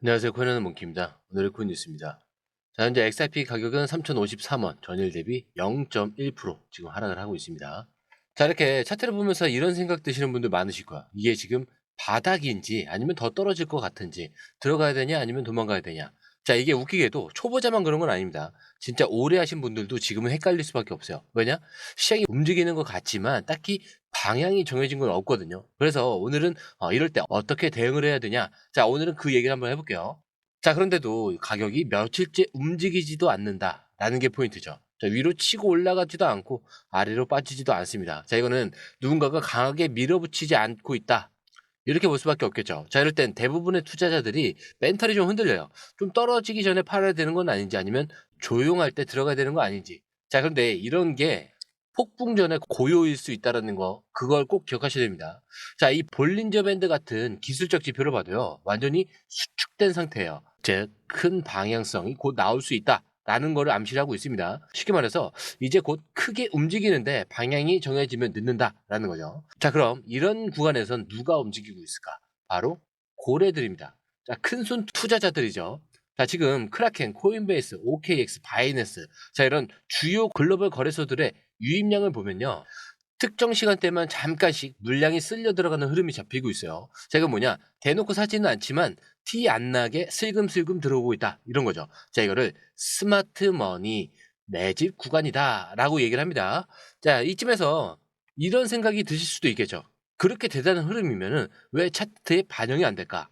안녕하세요. 코인하는 몽키입니다. 오늘의 코인 뉴스입니다. 자, 현재 XRP 가격은 3,053원, 전일 대비 0.1% 지금 하락을 하고 있습니다. 자, 이렇게 차트를 보면서 이런 생각 드시는 분들 많으실 거야. 이게 지금 바닥인지 아니면 더 떨어질 것 같은지, 들어가야 되냐 아니면 도망가야 되냐. 자, 이게 웃기게도 초보자만 그런 건 아닙니다. 진짜 오래 하신 분들도 지금은 헷갈릴 수밖에 없어요. 왜냐? 시장이 움직이는 것 같지만 딱히 방향이 정해진 건 없거든요. 그래서 오늘은 이럴 때 어떻게 대응을 해야 되냐. 자, 오늘은 그 얘기를 한번 해볼게요. 자, 그런데도 가격이 며칠째 움직이지도 않는다라는 게 포인트죠. 자, 위로 치고 올라가지도 않고 아래로 빠지지도 않습니다. 자, 이거는 누군가가 강하게 밀어붙이지 않고 있다. 이렇게 볼 수밖에 없겠죠. 자, 이럴 땐 대부분의 투자자들이 멘탈이 좀 흔들려요. 좀 떨어지기 전에 팔아야 되는 건 아닌지 아니면 조용할 때 들어가야 되는 거 아닌지. 자, 그런데 이런 게 폭풍 전에 고요일 수 있다는 거, 그걸 꼭 기억하셔야 됩니다. 자, 이 볼린저 밴드 같은 기술적 지표를 봐도요, 완전히 수축된 상태예요. 즉, 큰 방향성이 곧 나올 수 있다라는 거를 암시를 하고 있습니다. 쉽게 말해서 이제 곧 크게 움직이는데 방향이 정해지면 늦는다라는 거죠. 자, 그럼 이런 구간에선 누가 움직이고 있을까? 바로 고래들입니다. 자, 큰손 투자자들이죠. 자, 지금 크라켄, 코인베이스, OKX, 바이낸스, 자, 이런 주요 글로벌 거래소들의 유입량을 보면요, 특정 시간대만 잠깐씩 물량이 쓸려 들어가는 흐름이 잡히고 있어요. 자, 이건 뭐냐? 대놓고 사지는 않지만 티 안 나게 슬금슬금 들어오고 있다. 이런 거죠. 자, 이거를 스마트 머니 매집 구간이다라고 얘기를 합니다. 자, 이쯤에서 이런 생각이 드실 수도 있겠죠. 그렇게 대단한 흐름이면은 왜 차트에 반영이 안 될까?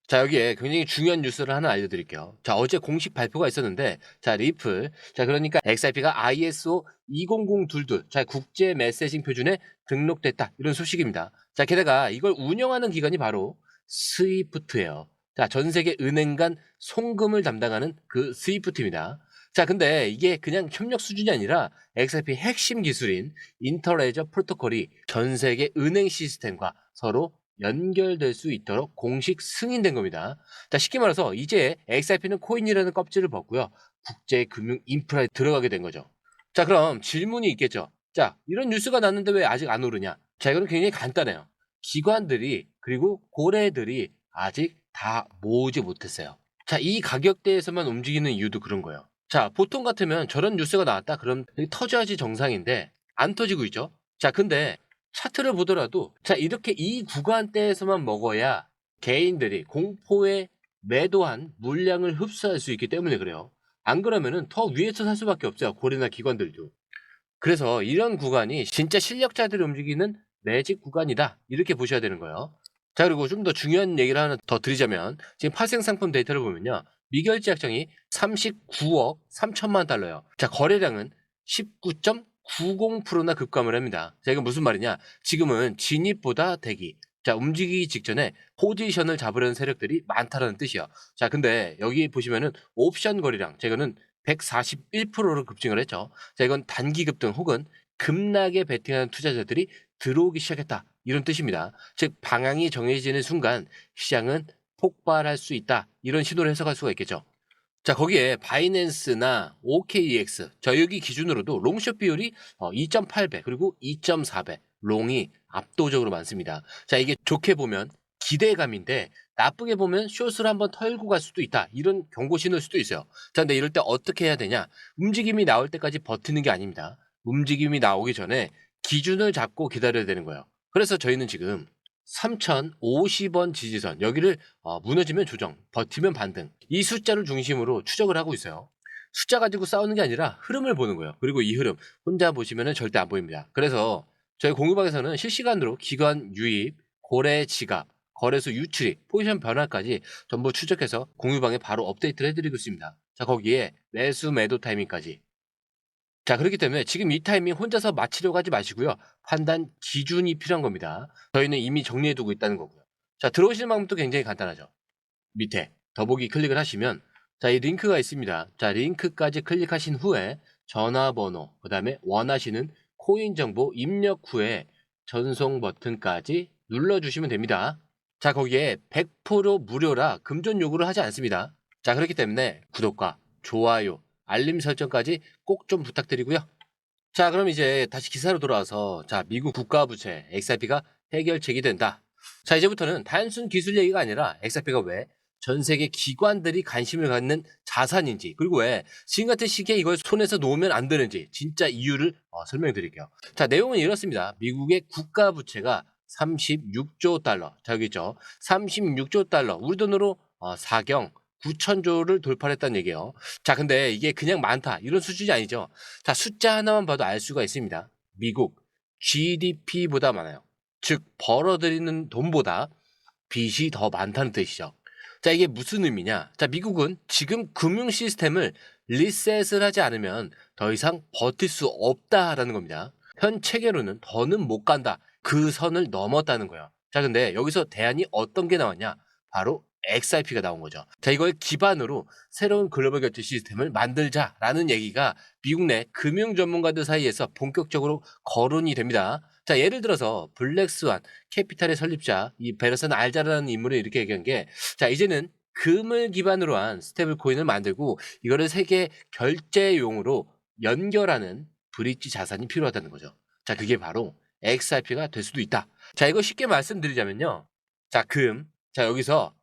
자, 여기에 굉장히 중요한 뉴스를 하나 알려드릴게요. 자, 어제 공식 발표가 있었는데, 자, 리플. 자, 그러니까 XRP가 ISO 20022, 자, 국제 메시징 표준에 등록됐다. 이런 소식입니다. 자, 게다가 이걸 운영하는 기관이 바로 스위프트예요. 자, 전 세계 은행 간 송금을 담당하는 그 스위프트입니다. 자, 근데 이게 그냥 협력 수준이 아니라 XRP 핵심 기술인 인터레저 프로토콜이 전 세계 은행 시스템과 서로 연결될 수 있도록 공식 승인된 겁니다. 자, 쉽게 말해서 이제 XRP는 코인이라는 껍질을 벗고요, 국제 금융 인프라에 들어가게 된 거죠. 자, 그럼 질문이 있겠죠. 자, 이런 뉴스가 났는데 왜 아직 안 오르냐? 자, 이거는 굉장히 간단해요. 기관들이 그리고 고래들이 아직 다 모으지 못했어요. 자, 이 가격대에서만 움직이는 이유도 그런 거예요. 자, 보통 같으면 저런 뉴스가 나왔다 그럼 터져야지 정상인데 안 터지고 있죠. 자, 근데 차트를 보더라도, 자, 이렇게 이 구간대에서만 먹어야 개인들이 공포에 매도한 물량을 흡수할 수 있기 때문에 그래요. 안 그러면은 더 위에서 살 수밖에 없어요. 고래나 기관들도. 그래서 이런 구간이 진짜 실력자들이 움직이는 매직 구간이다. 이렇게 보셔야 되는 거예요. 자, 그리고 좀 더 중요한 얘기를 하나 더 드리자면, 지금 파생상품 데이터를 보면요, 미결제 약정이 39억 3천만 달러예요. 자, 거래량은 19.90%나 급감을 합니다. 자, 이건 무슨 말이냐? 지금은 진입보다 대기. 자, 움직이기 직전에 포지션을 잡으려는 세력들이 많다라는 뜻이야. 자, 근데 여기 보시면은 옵션 거래량, 제가는 141%로 급증을 했죠. 자, 이건 단기 급등 혹은 급락에 베팅하는 투자자들이 들어오기 시작했다. 이런 뜻입니다. 즉, 방향이 정해지는 순간 시장은 폭발할 수 있다. 이런 신호를 해석할 수가 있겠죠. 자, 거기에 바이낸스나 OKEX, 자, 여기 기준으로도 롱숏 비율이 2.8배 그리고 2.4배, 롱이 압도적으로 많습니다. 자, 이게 좋게 보면 기대감인데 나쁘게 보면 숏을 한번 털고 갈 수도 있다. 이런 경고 신호일 수도 있어요. 자, 근데 이럴 때 어떻게 해야 되냐? 움직임이 나올 때까지 버티는 게 아닙니다. 움직임이 나오기 전에 기준을 잡고 기다려야 되는 거예요. 그래서 저희는 지금 3,050원 지지선, 여기를 무너지면 조정, 버티면 반등, 이 숫자를 중심으로 추적을 하고 있어요. 숫자 가지고 싸우는 게 아니라 흐름을 보는 거예요. 그리고 이 흐름 혼자 보시면 절대 안 보입니다. 그래서 저희 공유방에서는 실시간으로 기관 유입, 거래 지갑, 거래소 유출입, 포지션 변화까지 전부 추적해서 공유방에 바로 업데이트를 해드리고 있습니다. 자, 거기에 매수 매도 타이밍까지. 자, 그렇기 때문에 지금 이 타이밍 혼자서 맞추려고 하지 마시고요. 판단 기준이 필요한 겁니다. 저희는 이미 정리해두고 있다는 거고요. 자, 들어오시는 방법도 굉장히 간단하죠. 밑에 더보기 클릭을 하시면, 자, 이 링크가 있습니다. 자, 링크까지 클릭하신 후에 전화번호, 그 다음에 원하시는 코인 정보 입력 후에 전송 버튼까지 눌러주시면 됩니다. 자, 거기에 100% 무료라 금전 요구를 하지 않습니다. 자, 그렇기 때문에 구독과 좋아요, 알림 설정까지 꼭 좀 부탁드리고요. 자, 그럼 이제 다시 기사로 돌아와서, 자, 미국 국가부채 XRP가 해결책이 된다. 자, 이제부터는 단순 기술 얘기가 아니라 XRP가 왜 전 세계 기관들이 관심을 갖는 자산인지, 그리고 왜 지금 같은 시기에 이걸 손에서 놓으면 안 되는지 진짜 이유를 설명드릴게요. 자, 내용은 이렇습니다. 미국의 국가 부채가 36조 달러. 자, 여기 있죠. 36조 달러. 우리 돈으로 4경 9천조를 돌파했다는 얘기예요. 자, 근데 이게 그냥 많다 이런 수준이 아니죠. 자, 숫자 하나만 봐도 알 수가 있습니다. 미국 GDP보다 많아요. 즉 벌어들이는 돈보다 빚이 더 많다는 뜻이죠. 자, 이게 무슨 의미냐? 자, 미국은 지금 금융 시스템을 리셋을 하지 않으면 더 이상 버틸 수 없다라는 겁니다. 현 체계로는 더는 못 간다. 그 선을 넘었다는 거예요. 자, 근데 여기서 대안이 어떤 게 나왔냐? 바로 XRP가 나온 거죠. 자, 이걸 기반으로 새로운 글로벌 결제 시스템을 만들자라는 얘기가 미국 내 금융 전문가들 사이에서 본격적으로 거론이 됩니다. 자, 예를 들어서 블랙스완 캐피탈의 설립자 이 베르선 알자라는 인물이 이렇게 얘기한 게, 자, 이제는 금을 기반으로 한 스테이블 코인을 만들고 이거를 세계 결제용으로 연결하는 브릿지 자산이 필요하다는 거죠. 자, 그게 바로 XRP가 될 수도 있다. 자, 이거 쉽게 말씀드리자면요. 자, 자, 여기서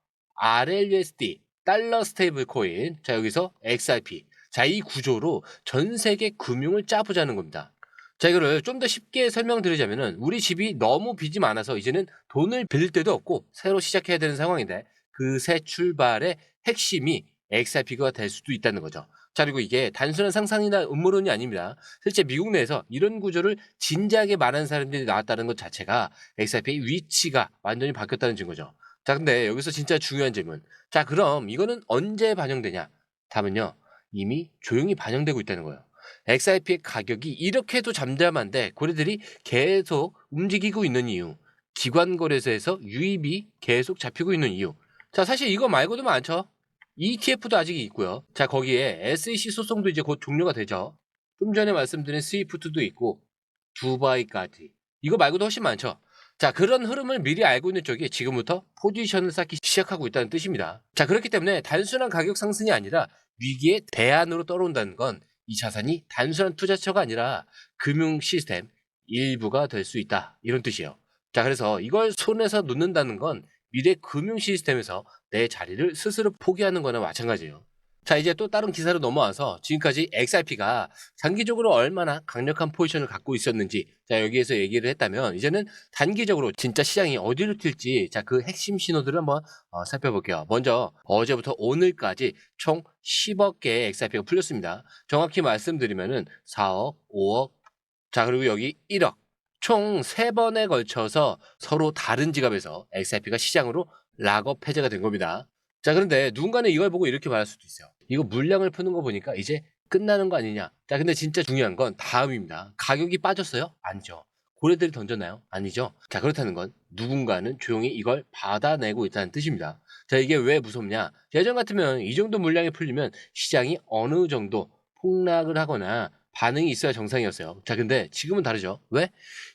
RLUSD 달러 스테이블 코인, 자, 여기서 XRP. 자, 이 구조로 전 세계 금융을 짜보자는 겁니다. 자, 이거를 좀 더 쉽게 설명드리자면은 우리 집이 너무 빚이 많아서 이제는 돈을 빌릴 데도 없고 새로 시작해야 되는 상황인데, 그 새 출발의 핵심이 XRP가 될 수도 있다는 거죠. 자, 그리고 이게 단순한 상상이나 음모론이 아닙니다. 실제 미국 내에서 이런 구조를 진지하게 말하는 사람들이 나왔다는 것 자체가 XRP의 위치가 완전히 바뀌었다는 증거죠. 자, 근데 여기서 진짜 중요한 질문. 자, 그럼 이거는 언제 반영되냐? 답은요, 이미 조용히 반영되고 있다는 거예요. XRP의 가격이 이렇게도 잠잠한데 고래들이 계속 움직이고 있는 이유, 기관 거래소에서 유입이 계속 잡히고 있는 이유. 자, 사실 이거 말고도 많죠. ETF도 아직 있고요. 자, 거기에 SEC 소송도 이제 곧 종료가 되죠. 좀 전에 말씀드린 스위프트도 있고 두바이까지. 이거 말고도 훨씬 많죠. 자, 그런 흐름을 미리 알고 있는 쪽이 지금부터 포지션을 쌓기 시작하고 있다는 뜻입니다. 자, 그렇기 때문에 단순한 가격 상승이 아니라 위기의 대안으로 떠오른다는 건 이 자산이 단순한 투자처가 아니라 금융 시스템 일부가 될 수 있다, 이런 뜻이에요. 자, 그래서 이걸 손에서 놓는다는 건 미래 금융 시스템에서 내 자리를 스스로 포기하는 거나 마찬가지예요. 자, 이제 또 다른 기사로 넘어와서 지금까지 XRP가 장기적으로 얼마나 강력한 포지션을 갖고 있었는지, 자, 여기에서 얘기를 했다면 이제는 단기적으로 진짜 시장이 어디로 튈지, 자, 그 핵심 신호들을 한번 살펴볼게요. 먼저 어제부터 오늘까지 총 10억 개의 XRP가 풀렸습니다. 정확히 말씀드리면은 4억, 5억, 자, 그리고 여기 1억. 총 3번에 걸쳐서 서로 다른 지갑에서 XRP가 시장으로 락업 해제가 된 겁니다. 자, 그런데 누군가는 이걸 보고 이렇게 말할 수도 있어요. 이거 물량을 푸는 거 보니까 이제 끝나는 거 아니냐. 자, 근데 진짜 중요한 건 다음입니다. 가격이 빠졌어요? 아니죠. 고래들이 던졌나요? 아니죠. 자, 그렇다는 건 누군가는 조용히 이걸 받아내고 있다는 뜻입니다. 자, 이게 왜 무섭냐? 예전 같으면 이 정도 물량이 풀리면 시장이 어느 정도 폭락을 하거나 반응이 있어야 정상이었어요. 자, 근데 지금은 다르죠. 왜?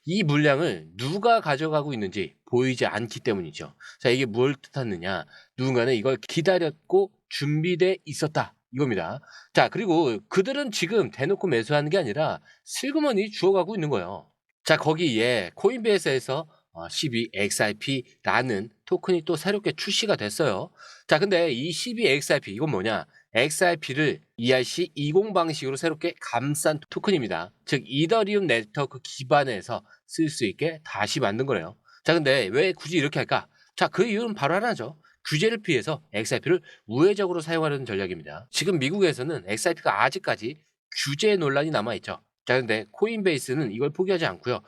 이 물량을 누가 가져가고 있는지 보이지 않기 때문이죠. 자, 이게 뭘 뜻하느냐? 누군가는 이걸 기다렸고 준비돼 있었다, 이겁니다. 자, 그리고 그들은 지금 대놓고 매수하는 게 아니라 슬그머니 주워가고 있는 거예요. 자, 거기에 코인베이스에서 12XRP라는 토큰이 또 새롭게 출시가 됐어요. 자, 근데 이 12XRP 이건 뭐냐? XRP를 ERC20 방식으로 새롭게 감싼 토큰입니다. 즉 이더리움 네트워크 기반에서 쓸 수 있게 다시 만든 거래요. 자, 근데 왜 굳이 이렇게 할까? 자, 그 이유는 바로 하나죠. 규제를 피해서 XRP를 우회적으로 사용하려는 전략입니다. 지금 미국에서는 XRP가 아직까지 규제 논란이 남아있죠. 자, 근데 코인베이스는 이걸 포기하지 않고요.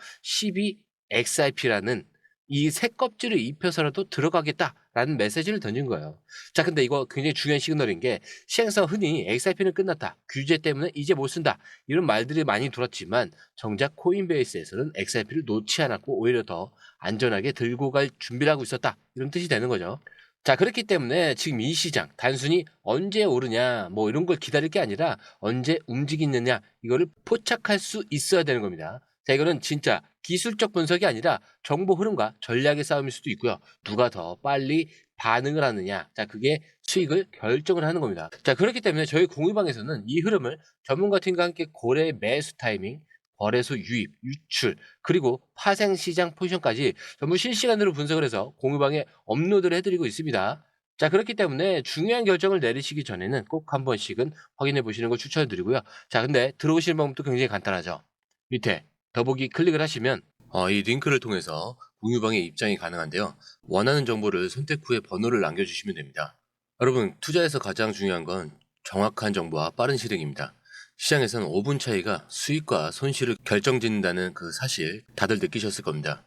12XRP라는 이 새 껍질을 입혀서라도 들어가겠다라는 메시지를 던진 거예요. 자, 근데 이거 굉장히 중요한 시그널인 게, 시장에서 흔히 XRP는 끝났다, 규제 때문에 이제 못 쓴다, 이런 말들이 많이 돌았지만 정작 코인베이스에서는 XRP를 놓지 않았고 오히려 더 안전하게 들고 갈 준비를 하고 있었다, 이런 뜻이 되는 거죠. 자, 그렇기 때문에 지금 이 시장 단순히 언제 오르냐 뭐 이런 걸 기다릴 게 아니라 언제 움직이느냐, 이거를 포착할 수 있어야 되는 겁니다. 자, 이거는 진짜 기술적 분석이 아니라 정보 흐름과 전략의 싸움일 수도 있고요. 누가 더 빨리 반응을 하느냐, 자, 그게 수익을 결정을 하는 겁니다. 자, 그렇기 때문에 저희 공유방에서는 이 흐름을 전문가 팀과 함께 고래 매수 타이밍, 거래소 유입, 유출, 그리고 파생 시장 포지션까지 전부 실시간으로 분석을 해서 공유방에 업로드를 해드리고 있습니다. 자, 그렇기 때문에 중요한 결정을 내리시기 전에는 꼭 한 번씩은 확인해 보시는 걸 추천해 드리고요. 자, 근데 들어오시는 방법도 굉장히 간단하죠. 밑에 더보기 클릭을 하시면 이 링크를 통해서 공유방에 입장이 가능한데요. 원하는 정보를 선택 후에 번호를 남겨주시면 됩니다. 여러분, 투자에서 가장 중요한 건 정확한 정보와 빠른 실행입니다. 시장에서는 5분 차이가 수익과 손실을 결정짓는다는 그 사실 다들 느끼셨을 겁니다.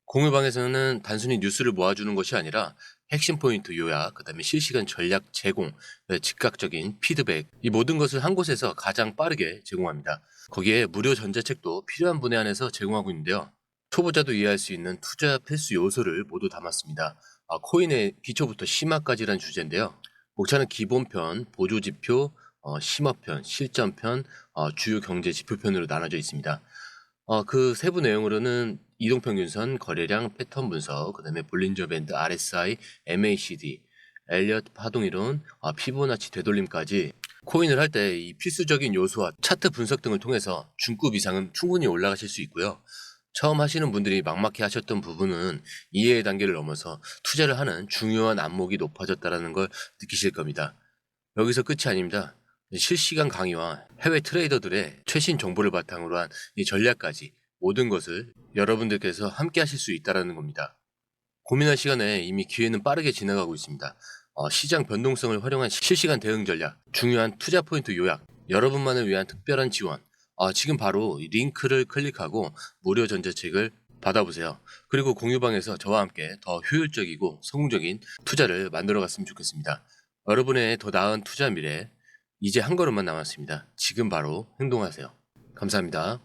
공유방에서는 단순히 뉴스를 모아주는 것이 아니라 핵심 포인트 요약, 그다음에 실시간 전략 제공, 즉각적인 피드백, 이 모든 것을 한 곳에서 가장 빠르게 제공합니다. 거기에 무료 전자책도 필요한 분에 한해서 제공하고 있는데요. 초보자도 이해할 수 있는 투자 필수 요소를 모두 담았습니다. 코인의 기초부터 심화까지란 주제인데요. 목차는 기본편, 보조지표, 심화편, 실전편, 주요 경제 지표편으로 나눠져 있습니다. 그 세부 내용으로는 이동평균선, 거래량, 패턴 분석, 그다음에 볼린저 밴드, RSI, MACD, 엘리엇 파동이론, 피보나치 되돌림까지 코인을 할 때 이 필수적인 요소와 차트 분석 등을 통해서 중급 이상은 충분히 올라가실 수 있고요. 처음 하시는 분들이 막막해 하셨던 부분은 이해의 단계를 넘어서 투자를 하는 중요한 안목이 높아졌다는 걸 느끼실 겁니다. 여기서 끝이 아닙니다. 실시간 강의와 해외 트레이더들의 최신 정보를 바탕으로 한 이 전략까지 모든 것을 여러분들께서 함께 하실 수 있다는 겁니다. 고민할 시간에 이미 기회는 빠르게 지나가고 있습니다. 시장 변동성을 활용한 실시간 대응 전략, 중요한 투자 포인트 요약, 여러분만을 위한 특별한 지원. 지금 바로 이 링크를 클릭하고 무료 전자책을 받아보세요. 그리고 공유방에서 저와 함께 더 효율적이고 성공적인 투자를 만들어 갔으면 좋겠습니다. 여러분의 더 나은 투자 미래, 이제 한 걸음만 남았습니다. 지금 바로 행동하세요. 감사합니다.